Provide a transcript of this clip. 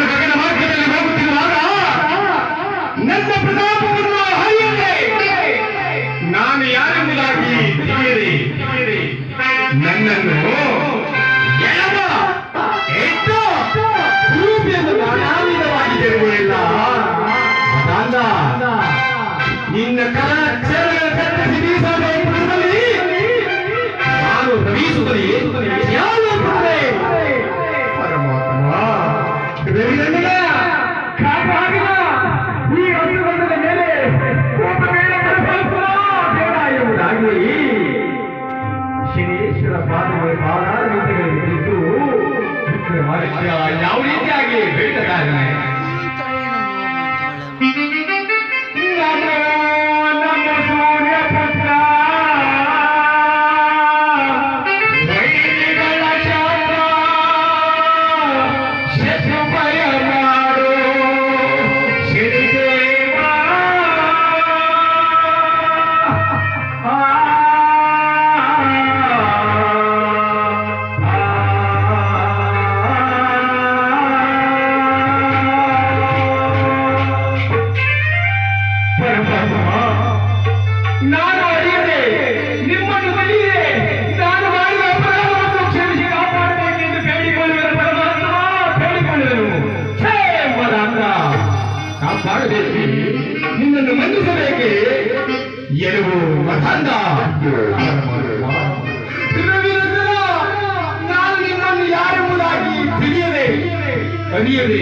ಗಗನ ಮಾರ್ಗದಲ್ಲಿ ಹೋಗುತ್ತಿರುವಾಗ ನನ್ನ ಪ್ರತಾಪವನ್ನು ಹರಿಯದೆ ನಾನು ಯಾರೆಂಬುದಾಗಿ ತಿಳಿಯಿರಿ. ನನ್ನನ್ನು ಎಳೆದ ಎದ್ದ ರೂಪಿಯನ್ನು ನಾನಾವಿಧವಾಗಿ ತಿರುಗುವುದಿಲ್ಲ. ಅದಾಂದ ನಿನ್ನ ಕರ ಚೇರಗಳ ಕತ್ತರಿಸಿ ಬೀಸಬೇಕು ನಾನು ಪ್ರವೇಶಿಸುತ್ತಲೇ ಪರಮಾತ್ಮ ಕಾಪಾಡಿದ ಈ ಹಸುಗಂಧದ ಮೇಲೆ ಬೇಡ ಎಂಬುದಾಗಿ ಶನೇಶ್ವರ ಪಾದಾರವಿಂದಗಳಿಗೆ ಬಿದ್ದು ಯಾವ ರೀತಿಯಾಗಿ ಬೇಟಗಾರನೆ ನಾನು ಅರಿಯದೆ ನಿಮ್ಮನ್ನು ಬಲಿಯದೆ ನಾನು ಮಾಡಿದ ಅಪರಾಧವನ್ನು ಕ್ಷಮಿಸಿ ಕಾಪಾಡಬೇಕೆಂದು ಬೇಡಿಕೊಳ್ಳುವ ಪರಮಾತ್ಮ ಬೇಡಿಕೊಳ್ಳುವೆನು. ಕಾಪಾಡಬೇಕು, ನಿನ್ನನ್ನು ಮನ್ನಿಸಬೇಕೆ ಎಲುವು ಮಠಂದ ನಾನು ನಿಮ್ಮನ್ನು ಯಾರೆಂಬುದಾಗಿ ತಿಳಿಯದೆ ಅರಿಯದೆ